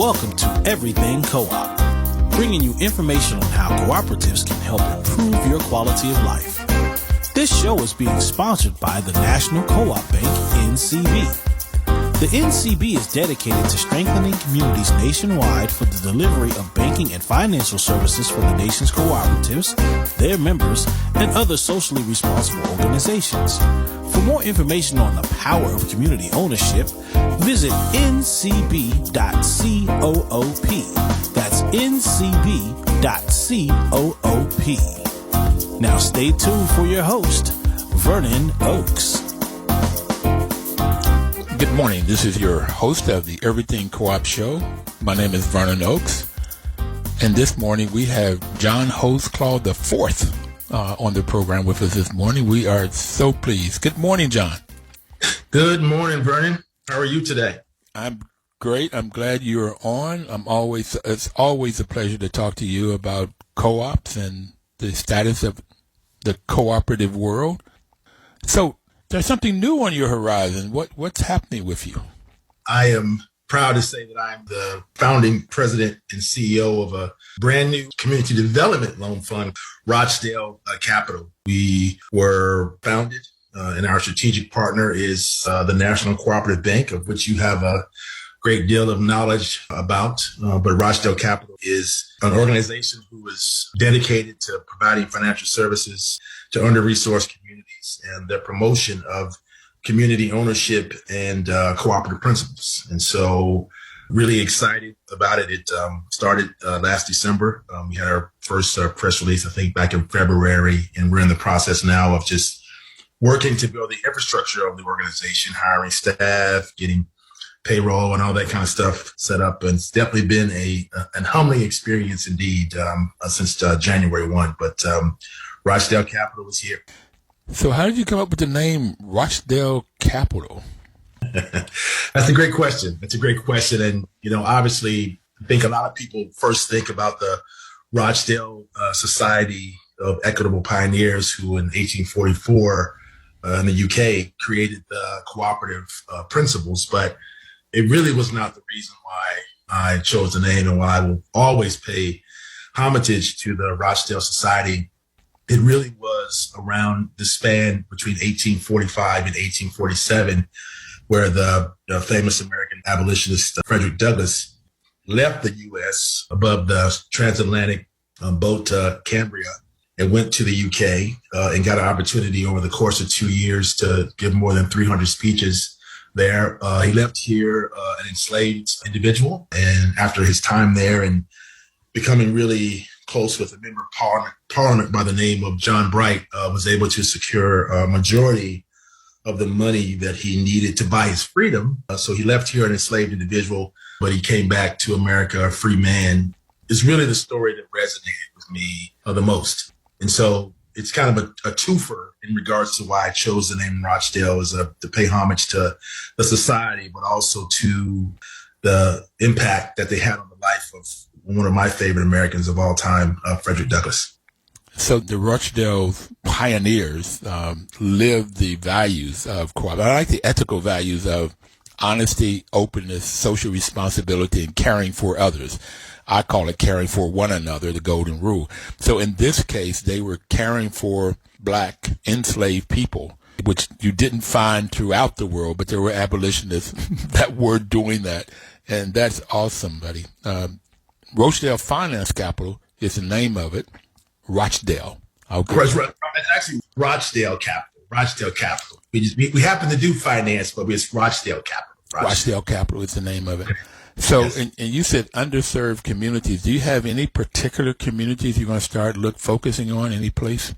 Welcome to Everything Co-op, bringing you information on how cooperatives can help improve your quality of life. This show is being sponsored by the National Cooperative Bank, NCB. The NCB is dedicated to strengthening communities nationwide for the delivery of banking and financial services for the nation's cooperatives, their members, and other socially responsible organizations. For more information on the power of community ownership, visit ncb.coop. That's ncb.coop. Now stay tuned for your host, Vernon Oakes. Good morning. This is your host of the Everything Co-op Show. My name is Vernon Oakes. And this morning we have John Holdsclaw IV on the program with us this morning. We are so pleased. Good morning, John. Good morning, Vernon. How are you today? I'm great. I'm glad you're on. It's always a pleasure to talk to you about co-ops and the status of the cooperative world. So there's something new on your horizon. What's happening with you? I am proud to say that I'm the founding president and CEO of a brand new community development loan fund, Rochdale Capital. We were founded, and our strategic partner is the National Cooperative Bank, of which you have a great deal of knowledge about. But Rochdale Capital is an organization who is dedicated to providing financial services to under-resourced communities and the promotion of community ownership and cooperative principles. And so really excited about it. It started last December. We had our first press release, I think, back in February, and we're in the process now of just working to build the infrastructure of the organization, hiring staff, getting payroll and all that kind of stuff set up. And it's definitely been an humbling experience indeed since January 1. But Rochdale Capital is here. So how did you come up with the name Rochdale Capital? That's a great question. And, obviously, I think a lot of people first think about the Rochdale Society of Equitable Pioneers, who in 1844 in the UK created the cooperative principles. But it really was not the reason why I chose the name and why I will always pay homage to the Rochdale Society. It really was around the span between 1845 and 1847, where the famous American abolitionist Frederick Douglass left the U.S. above the transatlantic boat Cambria and went to the UK and got an opportunity over the course of 2 years to give more than 300 speeches there. He left here an enslaved individual, and after his time there and becoming really close with a member of Parliament by the name of John Bright, was able to secure a majority of the money that he needed to buy his freedom. So he left here an enslaved individual, but he came back to America a free man. It's really the story that resonated with me the most. And so it's kind of a twofer in regards to why I chose the name Rochdale, is to pay homage to the society, but also to the impact that they had on the life of one of my favorite Americans of all time, Frederick Douglass. So the Rochdale pioneers lived the values of cooperation. I like the ethical values of honesty, openness, social responsibility, and caring for others. I call it caring for one another, the golden rule. So in this case, they were caring for Black enslaved people, which you didn't find throughout the world, but there were abolitionists that were doing that. And that's awesome, buddy. Rochdale Finance Capital is the name of it. Rochdale. It's actually Rochdale Capital. Rochdale Capital. We happen to do finance, but it's Rochdale Capital. Rochdale Capital is the name of it. So, yes. And you said underserved communities. Do you have any particular communities you're going to start focusing on, any place?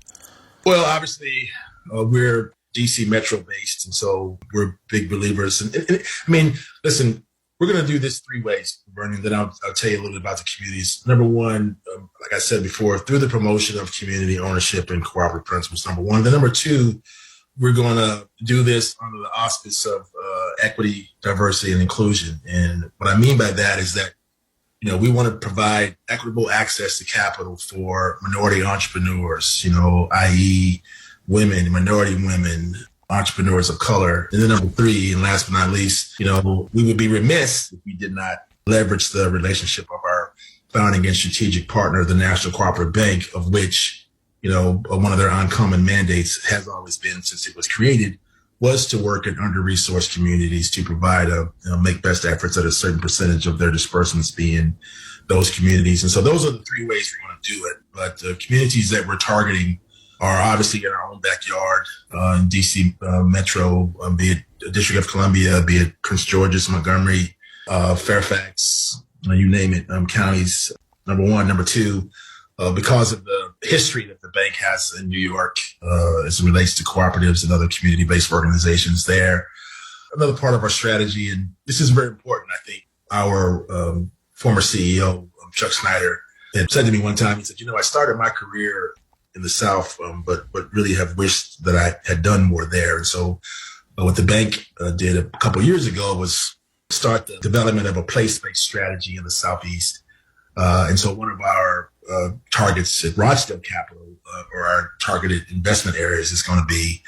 Well, obviously, we're DC Metro based, and so we're big believers. And I mean, listen, we're going to do this three ways, Vernon, then I'll tell you a little bit about the communities. Number one, like I said before, through the promotion of community ownership and cooperative principles, number one. Then number two, we're going to do this under the auspice of equity, diversity, and inclusion. And what I mean by that is that, we want to provide equitable access to capital for minority entrepreneurs, i.e. women, minority women, entrepreneurs of color. And then number three, and last but not least, we would be remiss if we did not leverage the relationship of our founding and strategic partner, the National Cooperative Bank, of which, one of their uncommon mandates has always been since it was created, was to work in under-resourced communities to provide make best efforts at a certain percentage of their disbursements be in those communities. And so those are the three ways we want to do it. But the communities that we're targeting are obviously in our own backyard, in DC Metro, be it the District of Columbia, be it Prince George's, Montgomery, Fairfax, you name it, counties, number one. Number two, because of the history that the bank has in New York as it relates to cooperatives and other community-based organizations there. Another part of our strategy, and this is very important, I think, our former CEO, Chuck Snyder, had said to me one time, he said, I started my career in the South, but really have wished that I had done more there. And so what the bank did a couple of years ago was start the development of a place-based strategy in the Southeast. And so one of our targets at Rochdale Capital, or our targeted investment areas, is going to be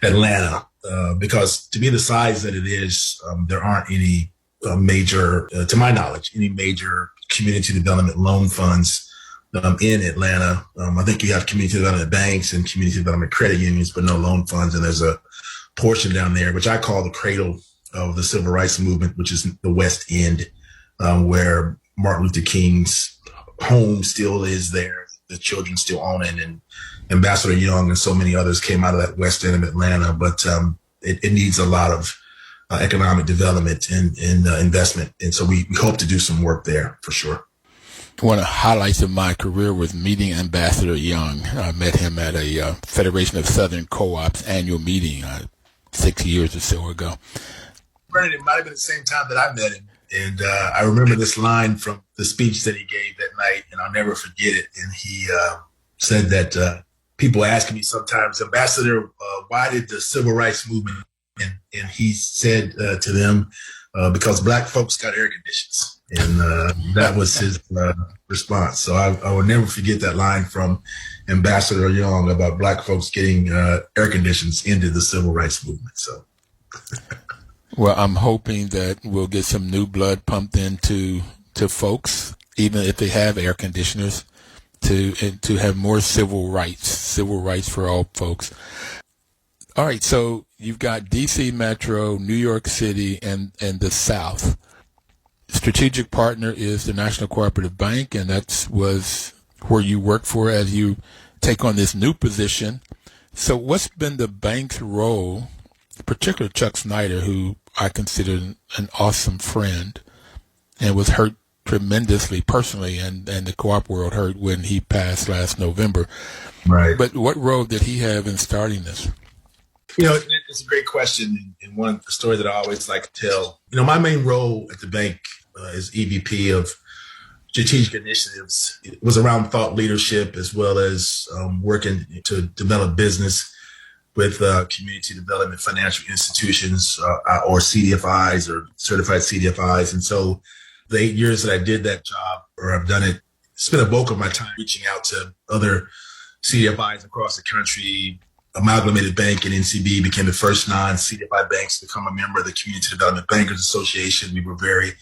Atlanta, because to be the size that it is, there aren't any major, to my knowledge, any major community development loan funds in Atlanta. I think you have community development banks and community development credit unions, but no loan funds. And there's a portion down there, which I call the cradle of the civil rights movement, which is the West End, where Martin Luther King's home still is there. The children still own it, and Ambassador Young and so many others came out of that West End of Atlanta. But it needs a lot of economic development and investment. And so we hope to do some work there for sure. One of the highlights of my career was meeting Ambassador Young. I met him at a Federation of Southern Co-ops annual meeting 6 years or so ago. Granted, it might have been the same time that I met him. And I remember this line from the speech that he gave that night, and I'll never forget it. And he said that people ask me sometimes, Ambassador, why did the civil rights movement? And he said to them, because Black folks got air conditions. And that was his response. So I will never forget that line from Ambassador Young about Black folks getting air conditions into the civil rights movement. So. Well, I'm hoping that we'll get some new blood pumped into folks, even if they have air conditioners, to have more civil rights for all folks. All right, so you've got DC Metro, New York City, and the South. Strategic partner is the National Cooperative Bank, and that was where you work for as you take on this new position. So what's been the bank's role, particularly Chuck Snyder, who I consider an awesome friend and was hurt tremendously personally, and the co-op world hurt when he passed last November. Right. But what role did he have in starting this? It's a great question, and one story that I always like to tell. My main role at the bank as EVP of strategic initiatives, it was around thought leadership as well as working to develop business with community development financial institutions or CDFIs or certified CDFIs. And so the 8 years that I did that job, or I've done it, spent a bulk of my time reaching out to other CDFIs across the country. Amalgamated Bank and NCB became the first non-CDFI banks to become a member of the Community Development Bankers Association. We were very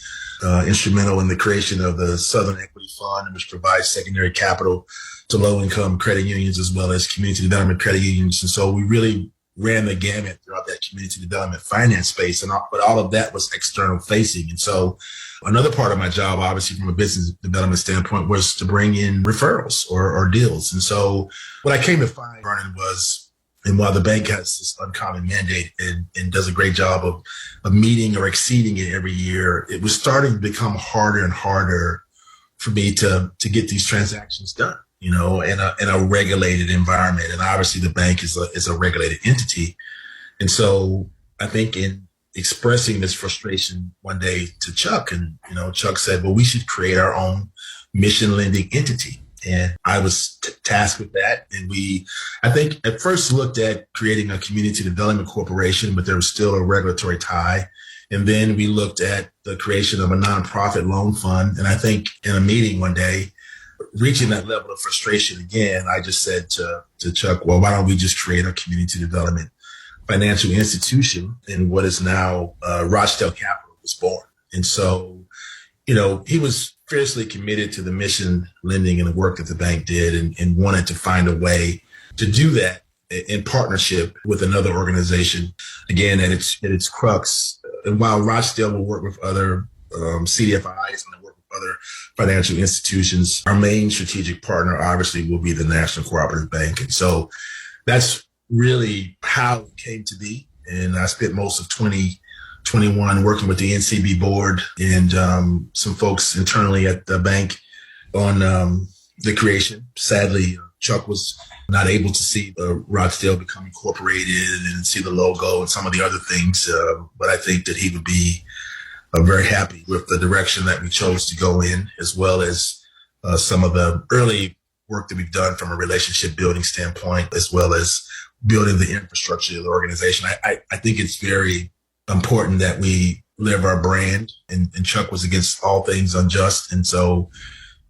instrumental in the creation of the Southern Equity Fund, which provides secondary capital to low-income credit unions as well as community development credit unions. And so we really ran the gamut throughout that community development finance space, but all of that was external facing. And so another part of my job, obviously from a business development standpoint, was to bring in referrals or deals. And so what I came to find, Vernon, was, and while the bank has this uncommon mandate and does a great job of meeting or exceeding it every year, it was starting to become harder and harder for me to get these transactions done, in a regulated environment. And obviously the bank is a regulated entity. And so I think in expressing this frustration one day to Chuck, and, Chuck said, well, we should create our own mission lending entity. And I was tasked with that. And I think at first looked at creating a community development corporation, but there was still a regulatory tie. And then we looked at the creation of a nonprofit loan fund. And I think in a meeting one day, reaching that level of frustration again, I just said to Chuck, well, why don't we just create a community development financial institution? And what is now Rochdale Capital was born. And so he was fiercely committed to the mission, lending, and the work that the bank did, and wanted to find a way to do that in partnership with another organization, again, at its crux. And while Rochdale will work with other CDFIs and work with other financial institutions, our main strategic partner obviously will be the National Cooperative Bank. And so that's really how it came to be. And I spent most of 2021 working with the NCB board and some folks internally at the bank on the creation. Sadly, Chuck was not able to see Rochdale become incorporated and see the logo and some of the other things. But I think that he would be very happy with the direction that we chose to go in, as well as some of the early work that we've done from a relationship building standpoint, as well as building the infrastructure of the organization. I think it's very important that we live our brand, and Chuck was against all things unjust. And so,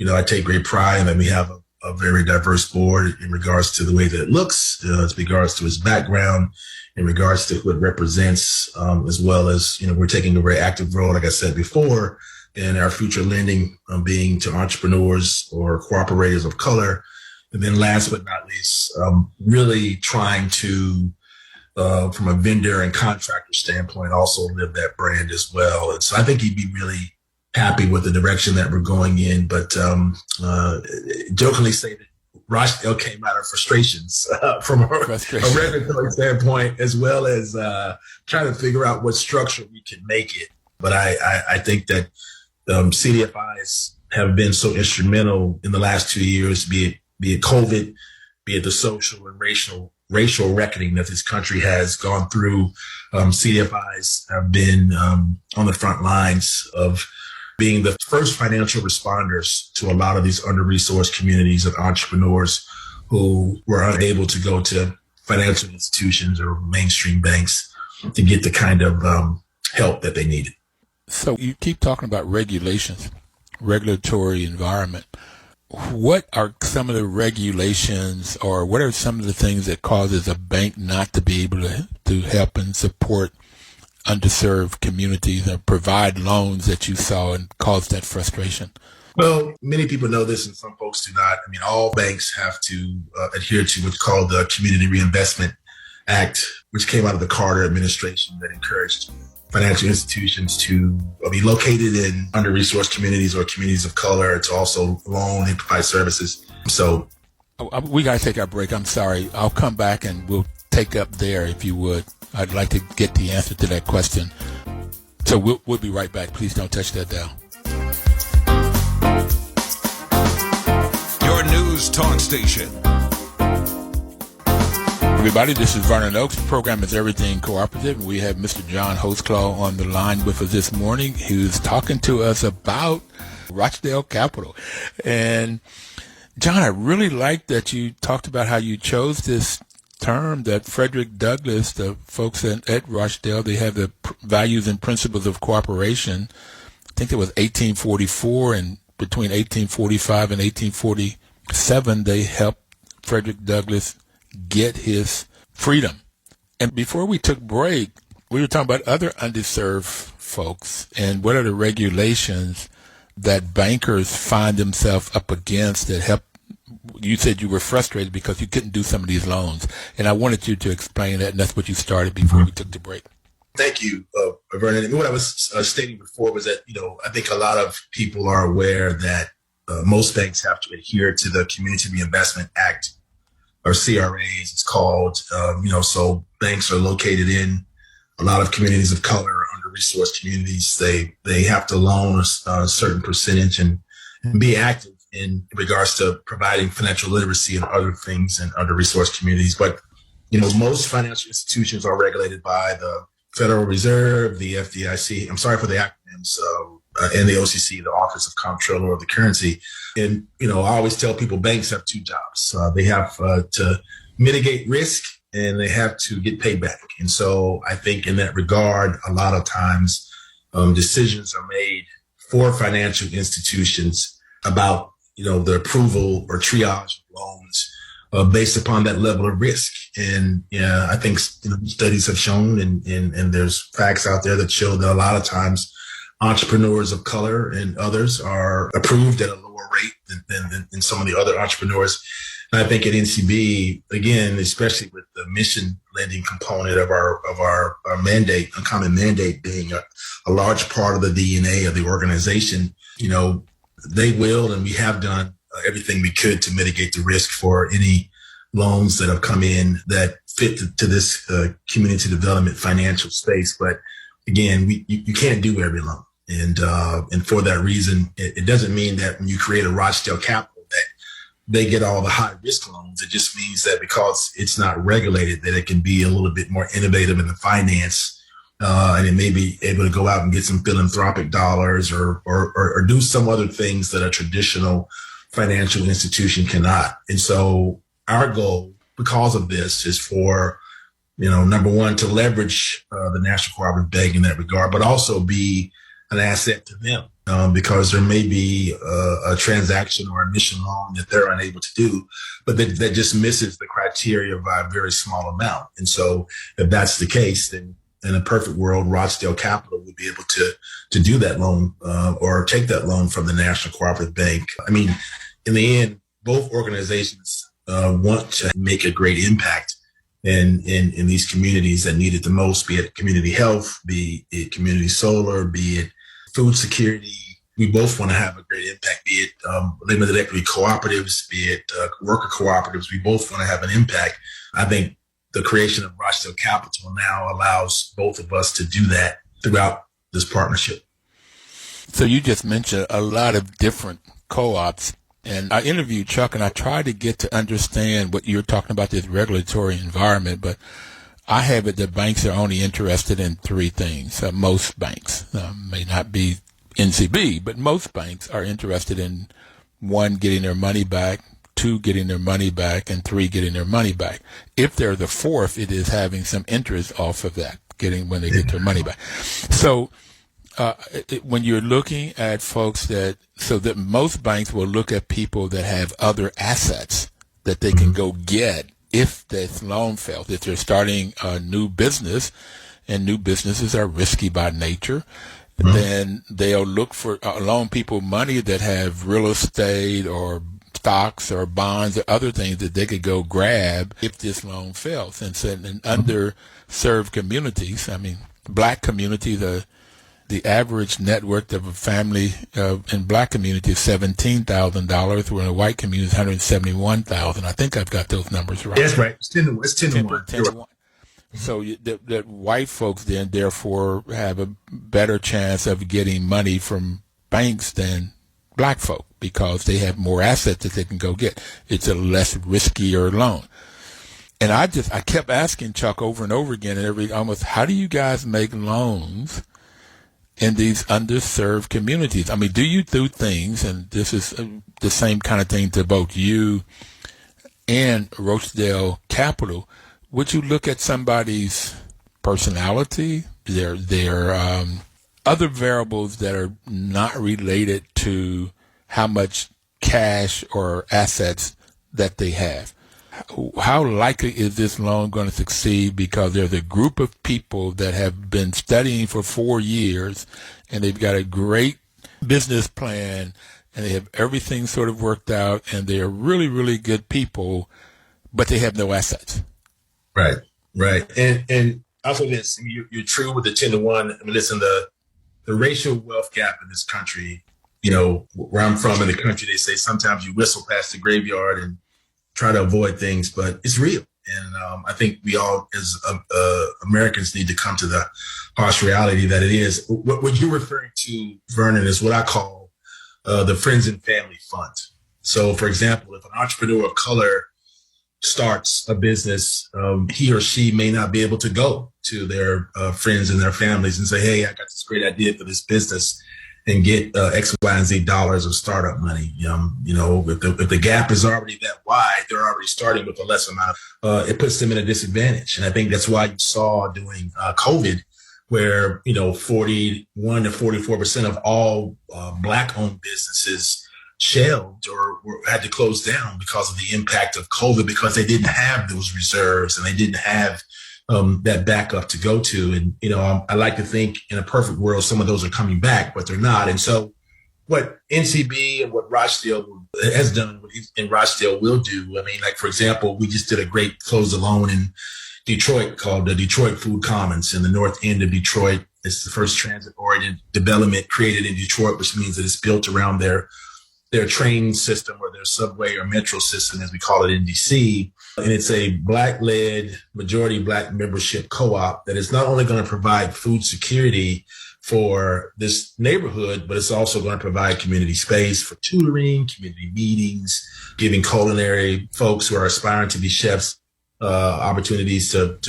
I take great pride in that we have a very diverse board in regards to the way that it looks, in regards to his background, in regards to who it represents, as well as, we're taking a very active role, like I said before, in our future lending, being to entrepreneurs or cooperators of color. And then last but not least, really trying to, from a vendor and contractor standpoint, also live that brand as well. And so I think he'd be really happy with the direction that we're going in, but jokingly say that Rochdale came out of frustrations from a regulatory standpoint, as well as trying to figure out what structure we can make it. But I think that CDFIs have been so instrumental in the last 2 years, be it COVID, be it the social and racial reckoning that this country has gone through. CDFIs have been on the front lines of being the first financial responders to a lot of these under-resourced communities of entrepreneurs who were unable to go to financial institutions or mainstream banks to get the kind of help that they needed. So you keep talking about regulations, regulatory environment. What are some of the regulations, or what are some of the things that causes a bank not to be able to help and support underserved communities and provide loans that you saw and caused that frustration? Well, many people know this and some folks do not. I mean, all banks have to adhere to what's called the Community Reinvestment Act, which came out of the Carter administration, that encouraged financial institutions to be located in under-resourced communities or communities of color to also loan and provide services. So we got to take our break. I'm sorry. I'll come back and we'll take up there if you would. I'd like to get the answer to that question. So we'll be right back. Please don't touch that dial. Your news talk station. Everybody, this is Vernon Oakes. The program is Everything Cooperative. We have Mr. John Holdsclaw on the line with us this morning, who's talking to us about Rochdale Capital. And John, I really like that you talked about how you chose this term, that Frederick Douglass, the folks at Rochdale, they have the values and principles of cooperation. I think it was 1844, and between 1845 and 1847, they helped Frederick Douglass get his freedom. And before we took break, we were talking about other underserved folks and what are the regulations that bankers find themselves up against that help. You said you were frustrated because you couldn't do some of these loans. And I wanted you to explain that, and that's what you started before we took the break. Thank you, Vernon. And what I was stating before was that, I think a lot of people are aware that most banks have to adhere to the Community Reinvestment Act, or CRAs, it's called. So banks are located in a lot of communities of color, under-resourced communities. They have to loan a certain percentage and be active in regards to providing financial literacy and other things in under-resourced communities. But, most financial institutions are regulated by the Federal Reserve, the FDIC, I'm sorry for the acronyms, and the OCC, the Office of Comptroller of the Currency. And, I always tell people banks have two jobs. They have to mitigate risk and they have to get paid back. And so I think in that regard, a lot of times decisions are made for financial institutions about, the approval or triage of loans based upon that level of risk. And I think studies have shown and there's facts out there that show that a lot of times entrepreneurs of color and others are approved at a lower rate than some of the other entrepreneurs. And I think at NCB, again, especially with the mission lending component of our mandate, uncommon mandate being a large part of the DNA of the organization, they will, and we have done everything we could to mitigate the risk for any loans that have come in that fit to this community development financial space. But again, you can't do every loan. And for that reason, it doesn't mean that when you create a Rochdale Capital that they get all the high risk loans. It just means that because it's not regulated, that it can be a little bit more innovative in the finance, and it may be able to go out and get some philanthropic dollars or do some other things that a traditional financial institution cannot. And so our goal, because of this, is for, number one, to leverage the National Cooperative Bank in that regard, but also be an asset to them, because there may be a transaction or a mission loan that they're unable to do, but that just misses the criteria by a very small amount. And so if that's the case, then in a perfect world, Rochdale Capital would be able to do that loan or take that loan from the National Cooperative Bank. I mean, in the end, both organizations want to make a great impact in these communities that need it the most, be it community health, be it community solar, be it food security. We both want to have a great impact, be it limited equity cooperatives, be it worker cooperatives. We both want to have an impact. I think the creation of Rochdale Capital now allows both of us to do that throughout this partnership. So you just mentioned a lot of different co-ops. And I interviewed Chuck, and I tried to get to understand what you're talking about, this regulatory environment, but I have it that banks are only interested in three things. Most banks, may not be NCB, but most banks are interested in, one, getting their money back, two, getting their money back, and three, getting their money back. If they're the fourth, it is having some interest off of that, when they get their money back. So when you're looking at folks that most banks will look at people that have other assets that they can go get if this loan fails, if they're starting a new business, and new businesses are risky by nature, then they'll look for loan people money that have real estate or stocks or bonds or other things that they could go grab if this loan fails. And so in underserved communities, I mean, black communities, the average net worth of a family in black community is $17,000, where in a white community is $171,000. I think I've got those numbers right. That's right. It's 10 to 1. 10 to 1. So that white folks then therefore have a better chance of getting money from banks than black folk because they have more assets that they can go get. It's a less riskier loan. And I kept asking Chuck over and over again, how do you guys make loans in these underserved communities? I mean, do you do things, and this is the same kind of thing to both you and Rochdale Capital, would you look at somebody's personality, their other variables that are not related to how much cash or assets that they have? How likely is this loan going to succeed? Because there's a group of people that have been studying for 4 years, and they've got a great business plan, and they have everything sort of worked out, and they're really, really good people, but they have no assets. Right. And also this, you're true with the 10 to 1. I mean, listen, the racial wealth gap in this country, where I'm from in the country, they say sometimes you whistle past the graveyard and try to avoid things, but it's real. And I think we all as Americans need to come to the harsh reality that it is. What you're referring to, Vernon, is what I call the Friends and Family Fund. So, for example, if an entrepreneur of color starts a business, he or she may not be able to go to their friends and their families and say, hey, I got this great idea for this business, and get X, Y, and Z dollars of startup money. If the gap is already that wide, they're already starting with a less amount. It puts them in a disadvantage. And I think that's why you saw during COVID, where 41 to 44% of all Black-owned businesses shelved or had to close down because of the impact of COVID, because they didn't have those reserves and they didn't have that backup to go to. And, I like to think in a perfect world, some of those are coming back, but they're not. And so what NCB and what Rochdale has done and Rochdale will do, I mean, like, for example, we just did a great close the loan in Detroit called the Detroit Food Commons in the north end of Detroit. It's the first transit-oriented development created in Detroit, which means that it's built around their train system or their subway or metro system, as we call it in DC. And it's a Black-led, majority Black membership co-op that is not only going to provide food security for this neighborhood, but it's also going to provide community space for tutoring, community meetings, giving culinary folks who are aspiring to be chefs opportunities to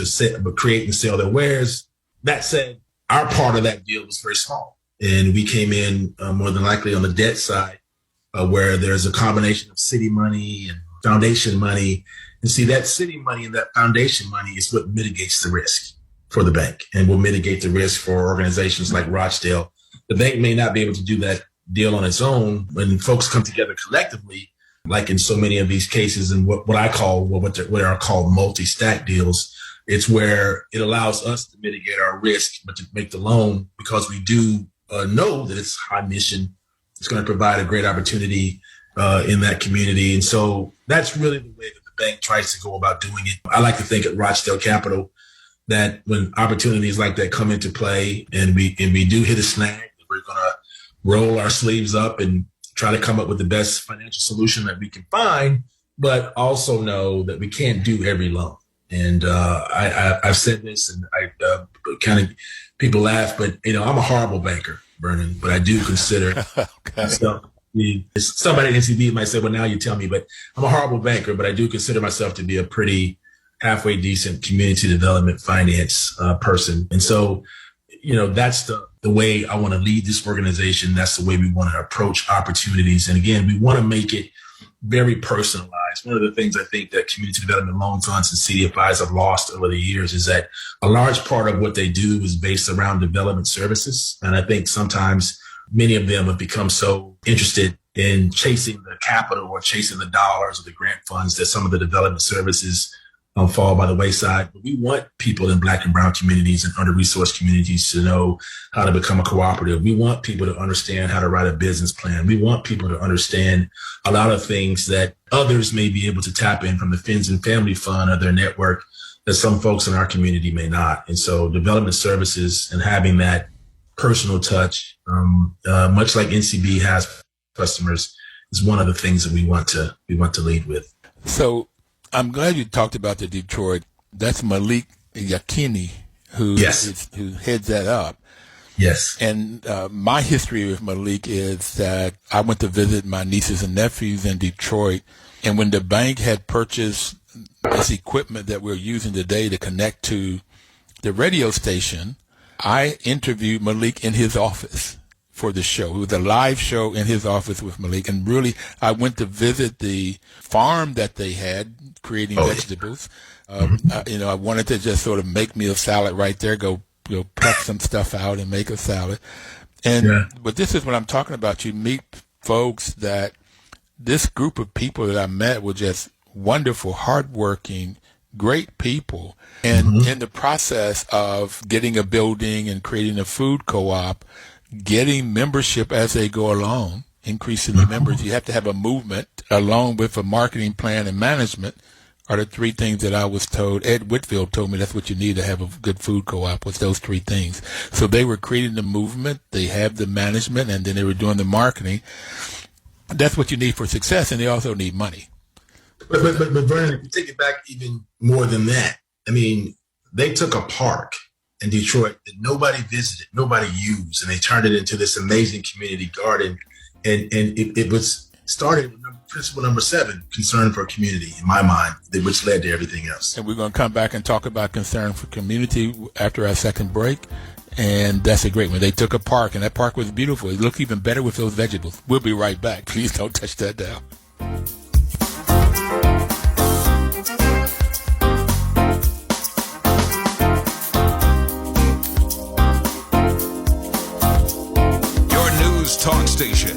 create and sell their wares. That said, our part of that deal was very small. And we came in more than likely on the debt side, where there's a combination of city money and foundation money. And see, that city money and that foundation money is what mitigates the risk for the bank and will mitigate the risk for organizations like Rochdale. The bank may not be able to do that deal on its own. When folks come together collectively, like in so many of these cases, and what I call, what are called multi-stack deals, it's where it allows us to mitigate our risk, but to make the loan because we do know that it's high mission. It's going to provide a great opportunity in that community. And so that's really the way that the bank tries to go about doing it. I like to think at Rochdale Capital that when opportunities like that come into play and we do hit a snag, we're going to roll our sleeves up and try to come up with the best financial solution that we can find, but also know that we can't do every loan. And I've said this, and I kind of people laugh, but I'm a horrible banker, Vernon. But I do consider myself. Somebody at NCB might say, "Well, now you tell me," but I'm a horrible banker. But I do consider myself to be a pretty halfway decent community development finance person. And so, that's the way I want to lead this organization. That's the way we want to approach opportunities. And again, we want to make it very personalized. One of the things I think that community development loan funds and CDFIs have lost over the years is that a large part of what they do is based around development services. And I think sometimes many of them have become so interested in chasing the capital or chasing the dollars or the grant funds that some of the development services fall by the wayside. But we want people in Black and brown communities and under-resourced communities to know how to become a cooperative. We want people to understand how to write a business plan. We want people to understand a lot of things that others may be able to tap in from the Friends and Family Fund or their network that some folks in our community may not. And so development services and having that personal touch, much like NCB has customers, is one of the things that we want to lead with. So I'm glad you talked about the Detroit. That's Malik Yakini who heads that up. Yes. And my history with Malik is that I went to visit my nieces and nephews in Detroit, and when the bank had purchased this equipment that we're using today to connect to the radio station, I interviewed Malik in his office for the show. It was a live show in his office with Malik. And really, I went to visit the farm that they had creating vegetables. I wanted to just sort of make me a salad right there, go pluck some stuff out and make a salad. But this is what I'm talking about. You meet folks that this group of people that I met were just wonderful, hardworking, great people. And in the process of getting a building and creating a food co-op, getting membership as they go along, increasing the members, you have to have a movement along with a marketing plan and management are the three things that I was told. Ed Whitfield told me that's what you need to have a good food co-op, was those three things. So they were creating the movement, they have the management, and then they were doing the marketing. That's what you need for success, and they also need money. But Vernon, if you take it back even more than that, I mean, they took a park in Detroit that nobody visited, nobody used, and they turned it into this amazing community garden. And it was started with principle number 7, concern for community, in my mind, which led to everything else. And we're going to come back and talk about concern for community after our second break. And that's a great one. They took a park, and that park was beautiful. It looked even better with those vegetables. We'll be right back. Please don't touch that down. Talk station.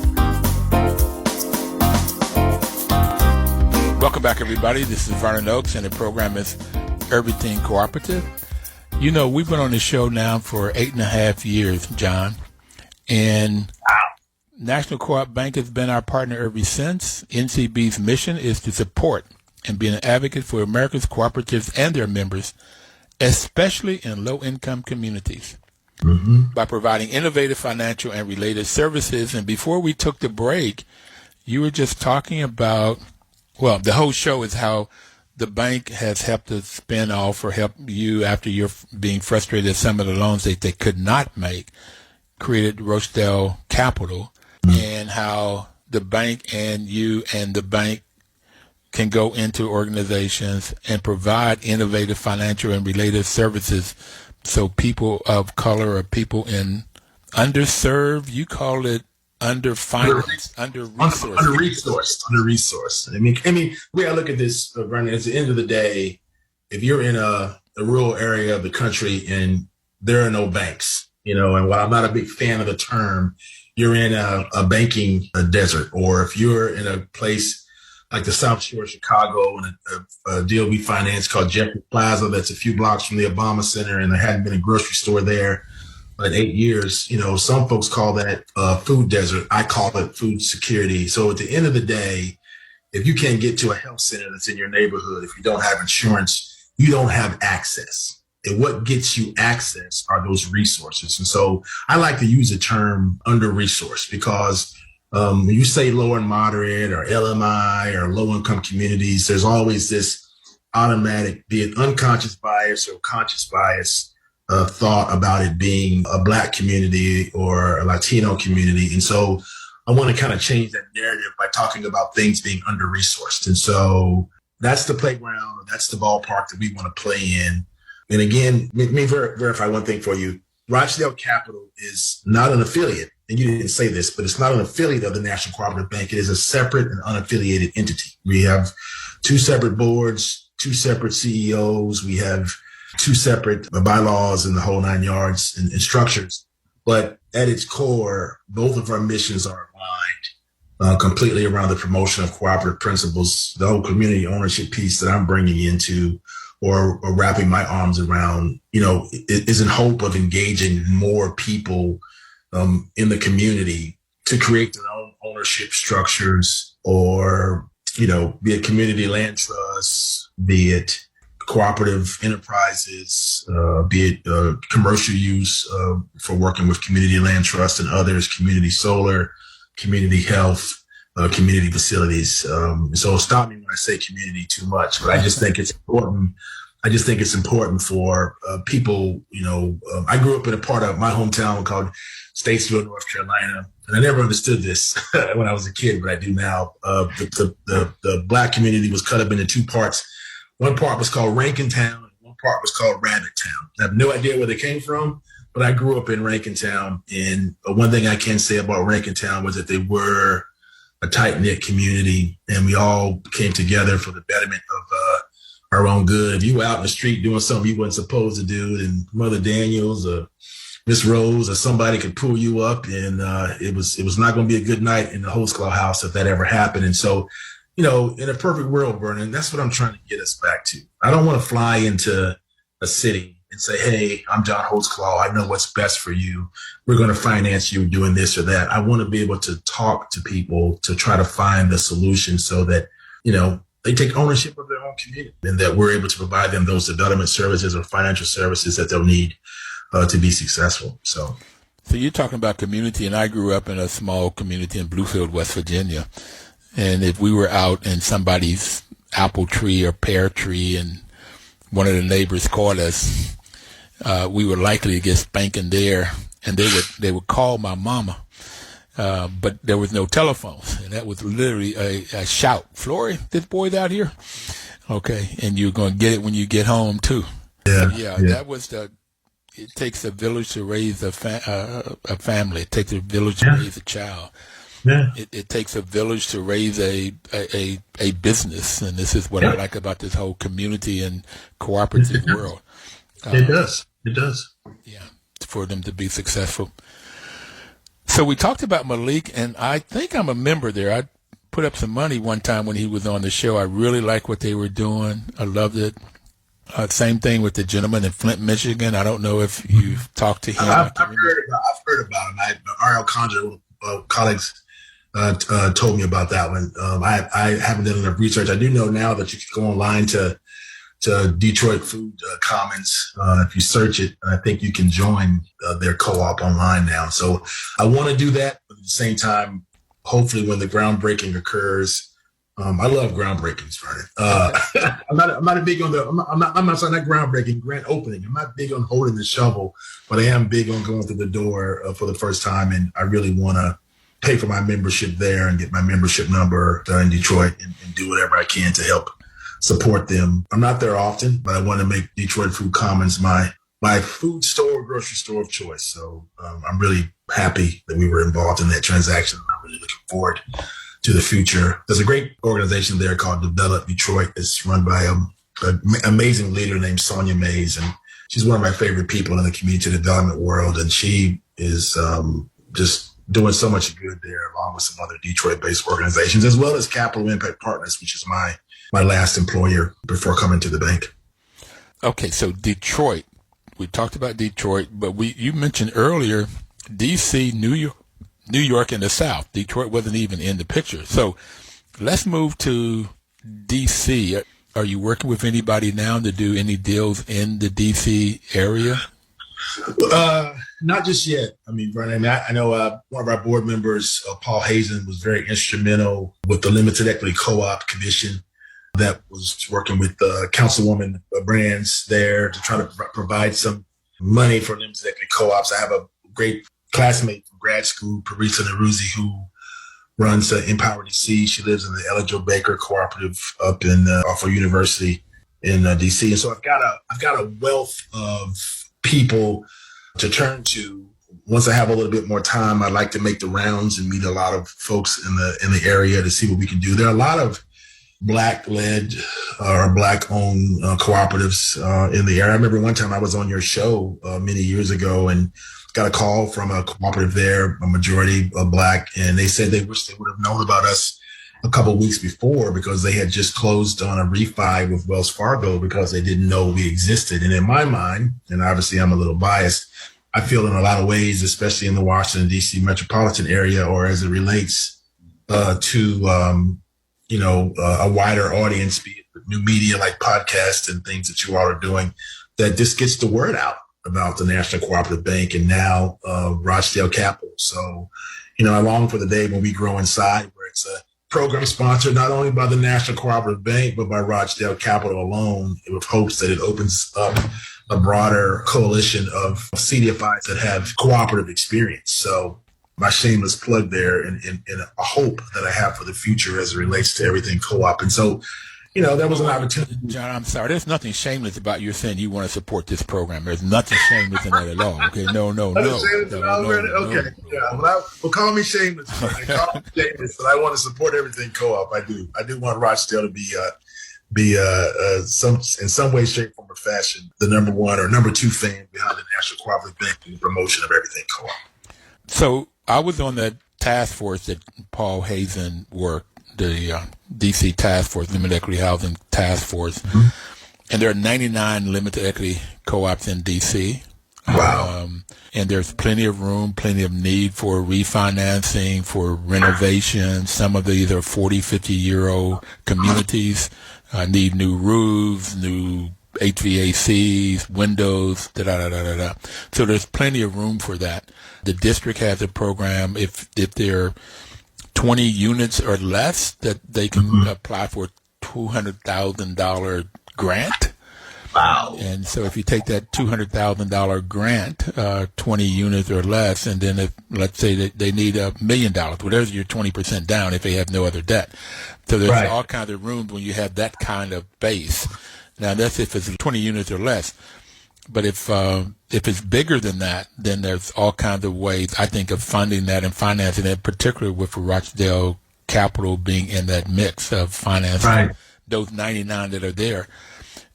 Welcome back, everybody. This is Vernon Oakes, and the program is Everything Cooperative. You know, we've been on the show now for 8.5 years, John, and National Co-op Bank has been our partner ever since. NCB's mission is to support and be an advocate for America's cooperatives and their members, especially in low-income communities, by providing innovative financial and related services. And before we took the break, you were just talking about, well, the whole show is how the bank has helped to spin off or help you after you're being frustrated at some of the loans that they could not make, created Rochdale Capital, and how the bank and you and the bank can go into organizations and provide innovative financial and related services so people of color or people in underserved, you call it underfinanced, under-resourced. I mean, the way I look at this, Vernon, at the end of the day, if you're in a rural area of the country and there are no banks, and while I'm not a big fan of the term, you're in a banking desert, or if you're in a place like the South Shore of Chicago and a deal we financed called Jeffrey Plaza that's a few blocks from the Obama Center, and there hadn't been a grocery store there in 8 years. Some folks call that food desert. I call it food security. So at the end of the day, if you can't get to a health center that's in your neighborhood, if you don't have insurance, you don't have access. And what gets you access are those resources. And so I like to use the term under-resourced because when you say low and moderate or LMI or low-income communities, there's always this automatic, be it unconscious bias or conscious bias, thought about it being a Black community or a Latino community. And so I want to kind of change that narrative by talking about things being under-resourced. And so that's the playground, or that's the ballpark that we want to play in. And again, let me verify one thing for you. Rochdale Capital is not an affiliate, and you didn't say this, but it's not an affiliate of the National Cooperative Bank. It is a separate and unaffiliated entity. We have 2 separate boards, 2 separate CEOs. We have 2 separate bylaws and the whole 9 yards and structures. But at its core, both of our missions are aligned completely around the promotion of cooperative principles, the whole community ownership piece that I'm bringing into or wrapping my arms around, is in hope of engaging more people in the community to create their own ownership structures, or, be it community land trusts, be it cooperative enterprises, be it commercial use for working with community land trusts and others, community solar, community health, community facilities. So stop me when I say community too much, but I just think it's important. I just think it's important for people. I grew up in a part of my hometown called Statesville, North Carolina, and I never understood this when I was a kid, but I do now. The Black community was cut up into 2 parts. One part was called Rankin Town, and one part was called Rabbit Town. I have no idea where they came from, but I grew up in Rankin Town, and one thing I can say about Rankin Town was that they were a tight-knit community, and we all came together for the betterment of our own good. If you were out in the street doing something you weren't supposed to do, and Mother Daniels or Miss Rose or somebody could pull you up, and it was not going to be a good night in the Holdsclaw house if that ever happened. And so, in a perfect world, Vernon, that's what I'm trying to get us back to. I don't want to fly into a city and say, hey, I'm John Holdsclaw. I know what's best for you. We're going to finance you doing this or that. I want to be able to talk to people to try to find the solution so that, they take ownership of their own community, and that we're able to provide them those development services or financial services that they'll need to be successful. So you're talking about community, and I grew up in a small community in Bluefield, West Virginia. And if we were out in somebody's apple tree or pear tree and one of the neighbors caught us, we were likely to get spanking there, and they would call my mama. But there was no telephones, and that was literally a shout. Flory, this boy's out here. Okay. And you're going to get it when you get home too. Yeah. That was it takes a village to raise a family. It takes a village to raise a child. Yeah. It takes a village to raise a business. And this is what I like about this whole community and cooperative world. It does. Yeah. For them to be successful. So we talked about Malik, and I think I'm a member there. I put up some money one time when he was on the show. I really liked what they were doing. I loved it. Same thing with the gentleman in Flint, Michigan. I don't know if you've talked to him. I've heard about him. R.L. Conjure colleagues told me about that one. I haven't done enough research. I do know now that you can go online to Detroit Food Commons. If you search it, I think you can join their co-op online now. So I want to do that, but at the same time, hopefully when the groundbreaking occurs, I love groundbreakings, Vernon. I'm not big on I'm not groundbreaking, grand opening. I'm not big on holding the shovel, but I am big on going through the door for the first time, and I really want to pay for my membership there and get my membership number in Detroit and do whatever I can to help support them. I'm not there often, but I want to make Detroit Food Commons my food store, grocery store of choice. So I'm really happy that we were involved in that transaction. I'm really looking forward to the future. There's a great organization there called Develop Detroit. It's run by an amazing leader named Sonia Mays, and she's one of my favorite people in the community development world. And she is just doing so much good there, along with some other Detroit-based organizations, as well as Capital Impact Partners, which is my last employer before coming to the bank. Okay, so Detroit. We talked about Detroit, but you mentioned earlier D.C., New York, and the South. Detroit wasn't even in the picture. So let's move to D.C. Are you working with anybody now to do any deals in the D.C. area? Not just yet. I mean, Vernon, I know one of our board members, Paul Hazen, was very instrumental with the Limited Equity Co-op Commission that was working with Councilwoman Brands there to try to provide some money for limited equity co-ops. I have a great classmate from grad school, Parisa Neruzzi, who runs Empower DC. She lives in the Ella Jo Baker Cooperative up in off of University in DC. And so I've got a wealth of people to turn to. Once I have a little bit more time, I'd like to make the rounds and meet a lot of folks in the area to see what we can do. There are a lot of Black-led or Black-owned cooperatives in the area. I remember one time I was on your show many years ago and got a call from a cooperative there, a majority Black, and they said they wish they would have known about us a couple of weeks before because they had just closed on a refi with Wells Fargo because they didn't know we existed. And in my mind, and obviously I'm a little biased, I feel in a lot of ways, especially in the Washington, D.C. metropolitan area, or as it relates to a wider audience, be it new media like podcasts and things that you all are doing, that this gets the word out about the National Cooperative Bank and now Rochdale Capital. So, I long for the day when we grow inside, where it's a program sponsored not only by the National Cooperative Bank, but by Rochdale Capital alone, with hopes that it opens up a broader coalition of CDFIs that have cooperative experience. So my shameless plug there and a hope that I have for the future as it relates to everything co-op. And so, there was an opportunity. John, I'm sorry. There's nothing shameless about you saying you want to support this program. There's nothing shameless in that at all. Okay, no. Okay. Yeah. Well, call me shameless. Call me shameless, but I want to support everything co-op. I do. I do want Rochdale to be in some way, shape, form, or fashion the number one or number two fan behind the National Cooperative Bank and the promotion of everything co-op. So I was on that task force that Paul Hazen worked, the D.C. Task Force, Limited Equity Housing Task Force. Mm-hmm. And there are 99 limited equity co-ops in D.C. Wow. And there's plenty of room, plenty of need for refinancing, for renovation. Some of these are 40, 50-year-old communities, need new roofs, new HVACs, windows, da-da-da-da-da. So there's plenty of room for that. The district has a program, if there are 20 units or less, that they can apply for a $200,000 grant. Wow. And so if you take that $200,000 grant, 20 units or less, and then if, let's say that they need $1 million, whatever's your 20% down if they have no other debt. So there's all kinds of room when you have that kind of base. Now that's if it's 20 units or less. But if it's bigger than that, then there's all kinds of ways, I think, of funding that and financing it, particularly with Rochdale Capital being in that mix of financing those 99 that are there.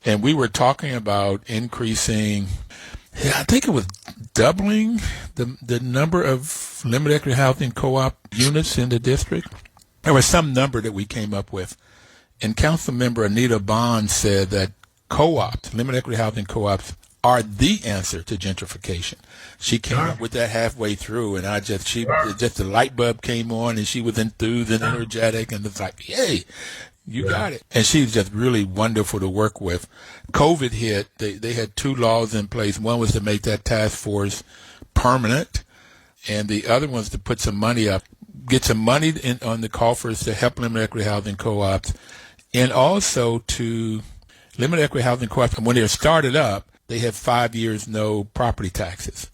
And we were talking about increasing, I think it was doubling the number of limited equity housing co-op units in the district. There was some number that we came up with. And Council Member Anita Bond said that co-ops, limited equity housing co-ops, are the answer to gentrification. She came up with that halfway through, and just the light bulb came on, and she was enthused and energetic, and it's like, yay, you got it. And she's just really wonderful to work with. COVID hit. They had 2 laws in place. One was to make that task force permanent, and the other one was to put some money up, get some money on the coffers to help limited equity housing co-ops, and also to limited equity housing co-ops. When they're started up, they have 5 years no property taxes.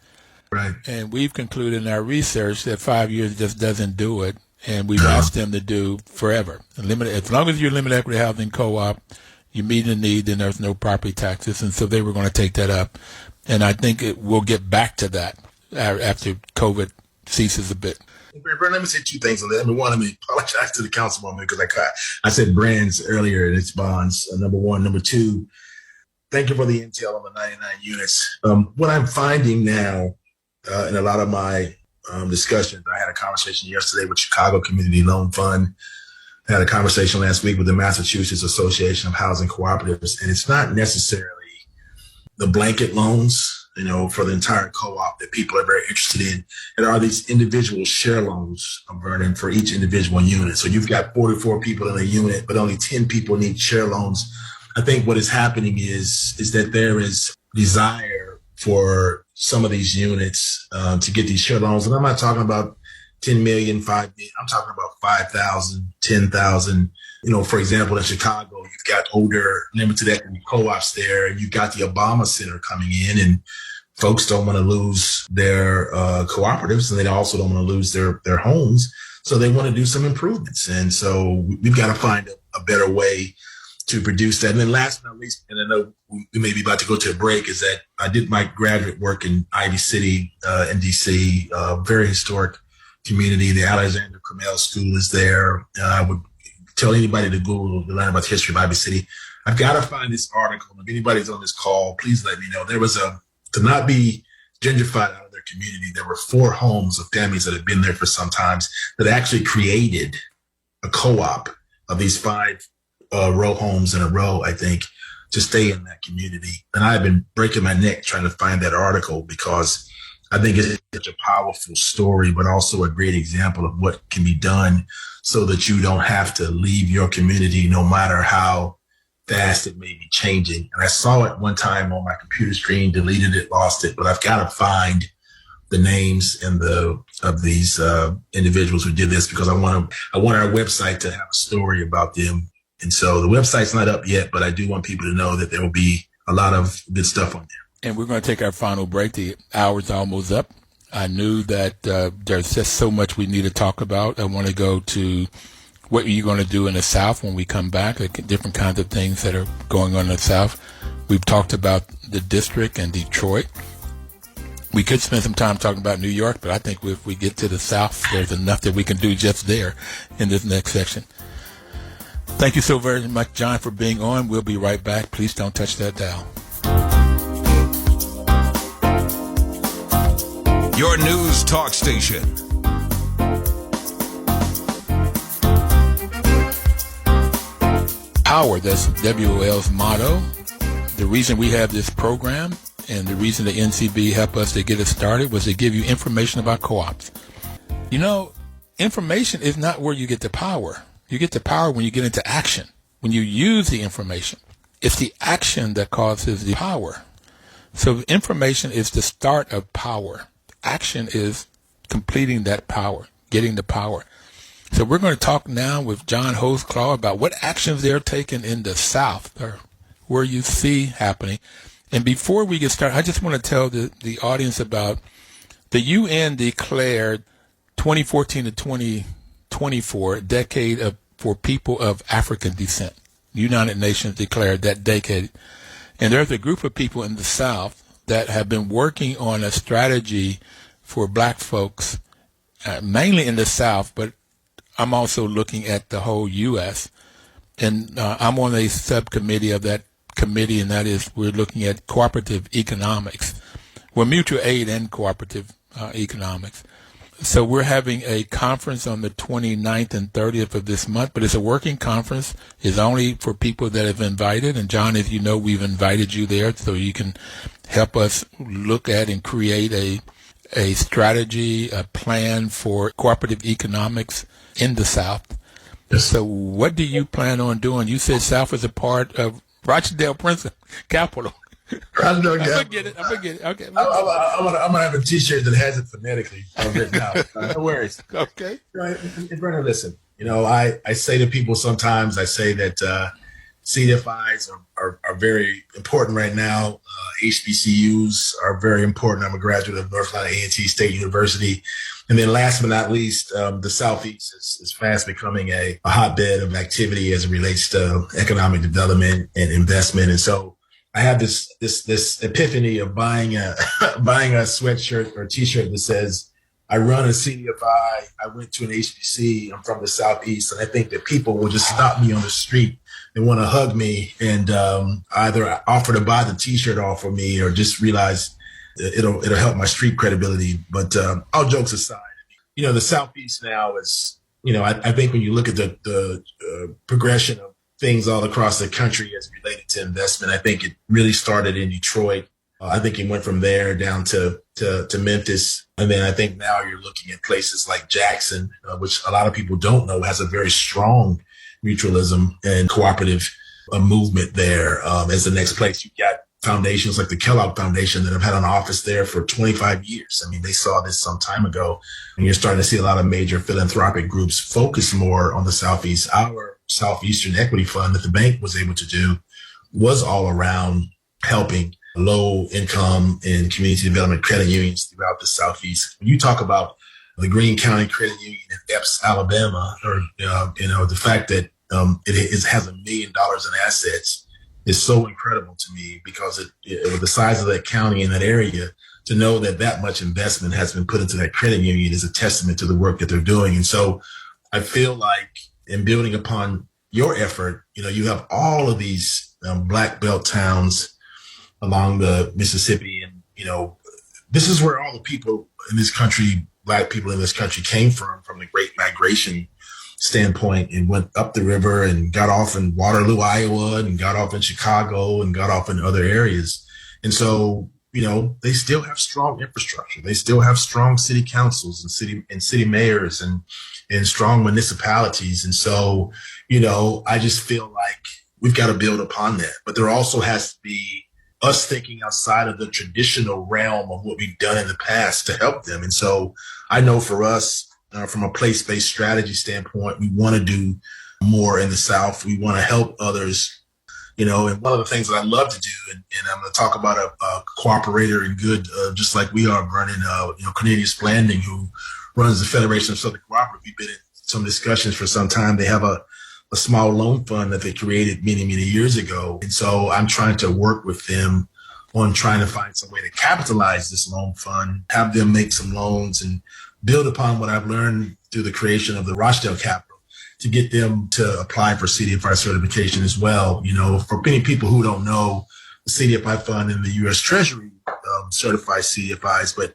Right. And we've concluded in our research that 5 years just doesn't do it, and we've asked them to do forever. As long as you're a limited equity housing co-op, you meet a need, then there's no property taxes. And so they were going to take that up. And I think we'll get back to that after COVID ceases a bit. Let me say 2 things on that. Number one, let me apologize to the councilwoman because I said brands earlier and it's bonds. Number one. Number two, thank you for the intel on the 99 units. What I'm finding now in a lot of my discussions, I had a conversation yesterday with Chicago Community Loan Fund. I had a conversation last week with the Massachusetts Association of Housing Cooperatives, and it's not necessarily the blanket loans, for the entire co-op that people are very interested in. There are these individual share loans, Vernon, for each individual unit. So you've got 44 people in a unit, but only 10 people need share loans. I think what is happening is that there is desire for some of these units to get these share loans. And I'm not talking about 10 million, 5 million. I'm talking about 5,000, 10,000. For example, in Chicago, you've got older limited equity co-ops there, and you've got the Obama Center coming in, and folks don't want to lose their cooperatives, and they also don't want to lose their homes. So they want to do some improvements. And so we've got to find a better way to produce that. And then last but not least, and I know we may be about to go to a break, is that I did my graduate work in Ivy City in D.C., very historic community. The Alexander Crummell School is there. I would tell anybody to Google to learn about the history of Ivy City. I've got to find this article. If anybody's on this call, please let me know. There was to not be gentrified out of their community, there were 4 homes of families that had been there for some times that actually created a co-op of these 5 row homes in a row, I think, to stay in that community. And I've been breaking my neck trying to find that article because I think it's such a powerful story, but also a great example of what can be done so that you don't have to leave your community no matter how fast it may be changing. And I saw it one time on my computer screen, deleted it, lost it, but I've got to find the names and of these individuals who did this because I want our website to have a story about them. And so the website's not up yet, but I do want people to know that there will be a lot of good stuff on there. And we're going to take our final break. The hour's almost up. I knew that there's just so much we need to talk about. I want to go to what you're going to do in the South when we come back, like different kinds of things that are going on in the South. We've talked about the district and Detroit. We could spend some time talking about New York, but I think if we get to the South, there's enough that we can do just there in this next section. Thank you so very much, John, for being on. We'll be right back. Please don't touch that dial. Your news talk station. Power, that's WOL's motto. The reason we have this program and the reason the NCB helped us to get it started was to give you information about co-ops. Information is not where you get the power. You get the power when you get into action, when you use the information. It's the action that causes the power. So information is the start of power. Action is completing that power, getting the power. So we're going to talk now with John Holdsclaw about what actions they're taking in the South, or where you see happening. And before we get started, I just want to tell the audience about the UN declared 2014 to 2024 decade for people of African descent. United Nations declared that decade. And there's a group of people in the South that have been working on a strategy for black folks, mainly in the South, but I'm also looking at the whole U.S. And I'm on a subcommittee of that committee, and that is we're looking at cooperative economics. Well, mutual aid and cooperative economics. So we're having a conference on the 29th and 30th of this month, but it's a working conference. It's only for people that have invited. And John, as you know, we've invited you there so you can help us look at and create a strategy, a plan for cooperative economics in the South. Yes. So what do you plan on doing? You said South is a part of Rochdale Capital. I'm gonna get it. Okay. I'm gonna have a T-shirt that has it phonetically written out. No worries. Okay. Right, and Brennan, listen. I say to people sometimes. I say that CDFIs are very important right now. HBCUs are very important. I'm a graduate of North Carolina A&T State University. And then last but not least, the Southeast is fast becoming a hotbed of activity as it relates to economic development and investment. And so I have this epiphany of buying a sweatshirt or T-shirt that says, I run a CDFI, I went to an HBC, I'm from the Southeast, and I think that people will just stop me on the street and want to hug me and either offer to buy the T-shirt off of me or just realize it'll help my street credibility. But all jokes aside, the Southeast now is, I think when you look at the progression of things all across the country as related to investment, I think it really started in Detroit. I think it went from there down to Memphis. And then I think now you're looking at places like Jackson, which a lot of people don't know has a very strong mutualism and cooperative movement there. As the next place, you've got foundations like the Kellogg Foundation that have had an office there for 25 years. I mean, they saw this some time ago, and you're starting to see a lot of major philanthropic groups focus more on the Southeast. Our Southeastern Equity Fund that the bank was able to do was all around helping low income and community development credit unions throughout the Southeast. When you talk about the Greene County Credit Union in Epps, Alabama, or, the fact that it has $1 million in assets is so incredible to me because with the size of that county and that area, to know that much investment has been put into that credit union is a testament to the work that they're doing. And so I feel like in building upon your effort, you have all of these black belt towns along the Mississippi. And, this is where all the people in this country, black people in this country came from the Great Migration standpoint, and went up the river and got off in Waterloo, Iowa, and got off in Chicago and got off in other areas. And so, they still have strong infrastructure. They still have strong city councils and city mayors and strong municipalities. And so, I just feel like we've got to build upon that. But there also has to be us thinking outside of the traditional realm of what we've done in the past to help them. And so I know for us, from a place-based strategy standpoint, we want to do more in the South. We want to help others, and one of the things that I love to do, and I'm going to talk about a cooperator and good, just like we are running, Cornelius Blanding, who runs the Federation of Southern Cooperatives. We've been in some discussions for some time. They have a small loan fund that they created many, many years ago. And so I'm trying to work with them on trying to find some way to capitalize this loan fund, have them make some loans and build upon what I've learned through the creation of the Rochdale Capital to get them to apply for CDFI certification as well. For many people who don't know, the CDFI fund in the U.S. Treasury certifies CDFIs. But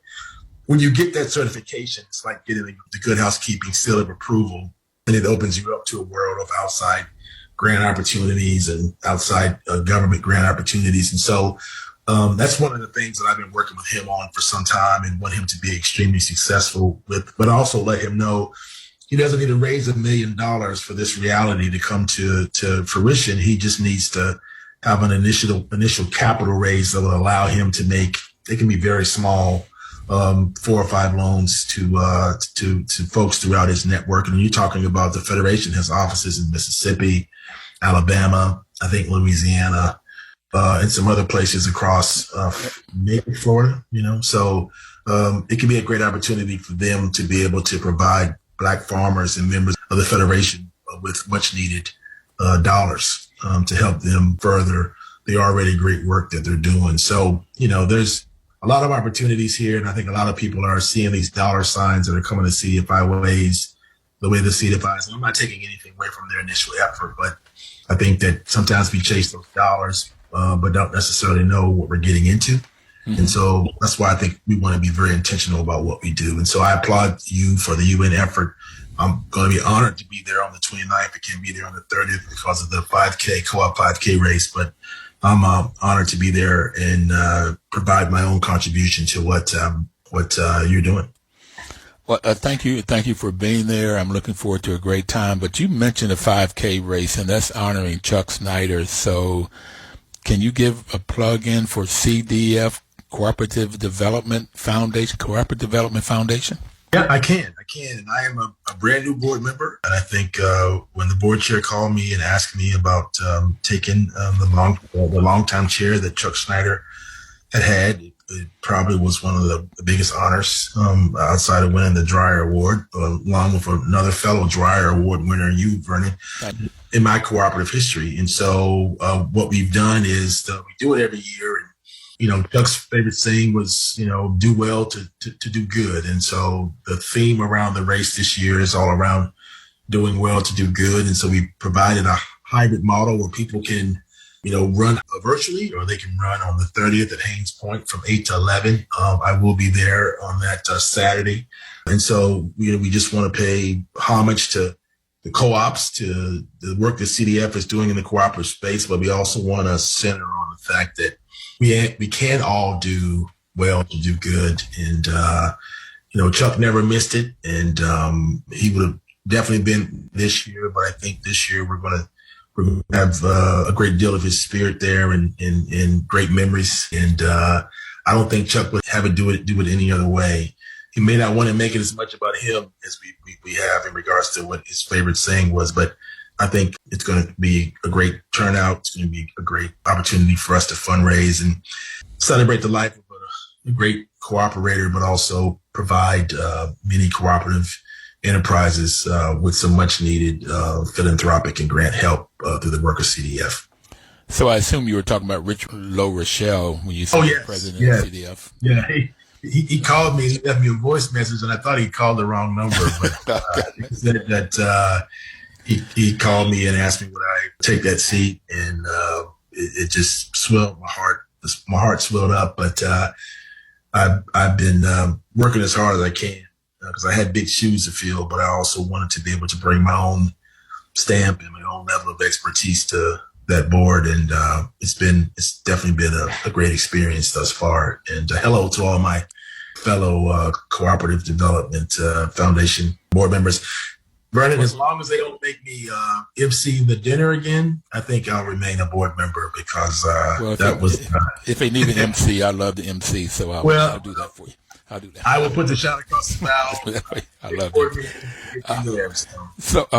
when you get that certification, it's like getting the Good Housekeeping seal of approval. And it opens you up to a world of outside grant opportunities and outside government grant opportunities. And so that's one of the things that I've been working with him on for some time and want him to be extremely successful with, but also let him know he doesn't need to raise $1 million for this reality to come to fruition. He just needs to have an initial capital raise that will allow him to make, they can be very small, 4 or 5 loans to folks throughout his network. And you're talking about the Federation has offices in Mississippi, Alabama, I think Louisiana, and some other places across maybe Florida, So it can be a great opportunity for them to be able to provide Black farmers and members of the Federation with much needed dollars to help them further the already great work that they're doing. So, there's a lot of opportunities here, and I think a lot of people are seeing these dollar signs that are coming to CDFI ways, the way the CDFIs. And I'm not taking anything away from their initial effort, but I think that sometimes we chase those dollars, but don't necessarily know what we're getting into. And so that's why I think we want to be very intentional about what we do. And so I applaud you for the UN effort. I'm going to be honored to be there on the 29th. I can't be there on the 30th because of the 5K, co-op 5K race, but I'm honored to be there and provide my own contribution to what you're doing. Well, thank you. Thank you for being there. I'm looking forward to a great time. But you mentioned a 5K race, and that's honoring Chuck Snyder. So can you give a plug in for CDF, Cooperative Development Foundation? Yeah, I can. And I am a brand new board member. And I think when the board chair called me and asked me about taking the long-time chair that Chuck Snyder had, it probably was one of the biggest honors outside of winning the Dreyer Award, along with another fellow Dreyer Award winner, you, Vernon, in my cooperative history. And so what we've done is we do it every year. And, Chuck's favorite saying was, do well to do good. And so the theme around the race this year is all around doing well to do good. And so we provided a hybrid model where people can run virtually, or they can run on the 30th at Haynes Point from 8 to 11. I will be there on that Saturday. And so, we just want to pay homage to the co-ops, to the work that CDF is doing in the cooperative space, but we also want to center on the fact that we can all do well to do good. And, Chuck never missed it. And he would have definitely been this year, but I think this year we're going to have a great deal of his spirit there and great memories. And I don't think Chuck would have it do it any other way. He may not want to make it as much about him as we have in regards to what his favorite saying was, but I think it's going to be a great turnout. It's going to be a great opportunity for us to fundraise and celebrate the life of a great cooperator, but also provide many cooperative enterprises with some much needed philanthropic and grant help through the work of CDF. So I assume you were talking about Rich LaRochelle when you said the president of CDF. Yeah, he called me. He left me a voice message, and I thought he called the wrong number, but he said that he called me and asked me would I take that seat, and it just swelled my heart. My heart swelled up, but I've been working as hard as I can, because I had big shoes to fill, but I also wanted to be able to bring my own stamp and my own level of expertise to that board. And it's definitely been a great experience thus far. And hello to all my fellow Cooperative Development Foundation board members. Vernon, as long as they don't make me MC the dinner again, I think I'll remain a board member, because if they need an MC, I love the MC, so I'll do that for you. I'll do that. I will put the shot across the bow. I love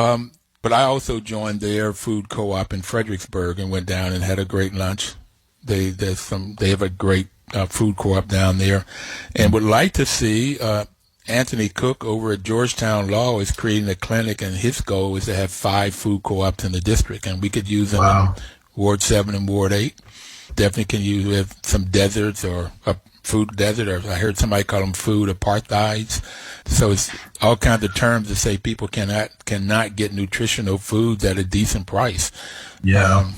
it. But I also joined their food co-op in Fredericksburg and went down and had a great lunch. They have a great food co-op down there, and would like to see Anthony Cook over at Georgetown Law is creating a clinic, and his goal is to have 5 food co-ops in the district, and we could use them in Ward 7 and Ward 8. Definitely can use with some deserts or a food desert, or I heard somebody call them food apartheids. So it's all kinds of terms to say people cannot get nutritional foods at a decent price. Yeah.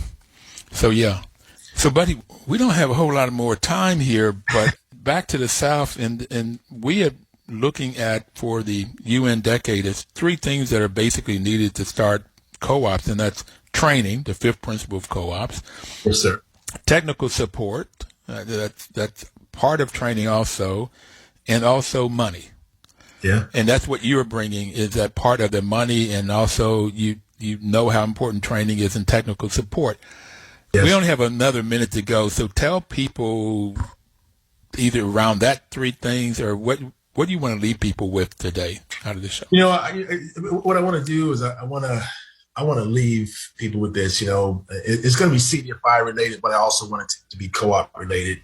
So, buddy, we don't have a whole lot more time here, but back to the South, and we are looking at, for the UN decade, is 3 things that are basically needed to start co-ops, and that's training, the 5th principle of co-ops. Yes, sir. Technical support, that's part of training also, and also money. Yeah. And that's what you're bringing, is that part of the money, and also you know how important training is in technical support. Yes. We only have another minute to go, so tell people either around that 3 things, or what do you want to leave people with today out of the show? What I want to do is I want to leave people with this. It's going to be CDFI related, but I also want it to be co-op related.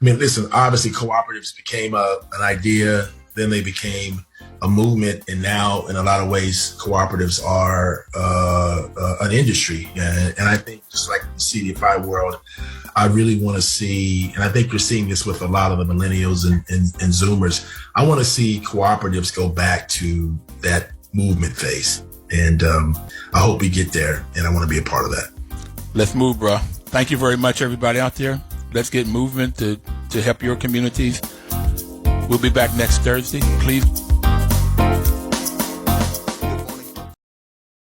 I mean, listen, obviously cooperatives became an idea, then they became a movement, and now in a lot of ways cooperatives are an industry. And I think just like the CDFI world, I really want to see, and I think you're seeing this with a lot of the millennials and Zoomers, I want to see cooperatives go back to that movement phase. And I hope we get there, and I want to be a part of that. Let's move, bro. Thank you very much, everybody out there. Let's get movement to to help your communities. We'll be back next Thursday. Please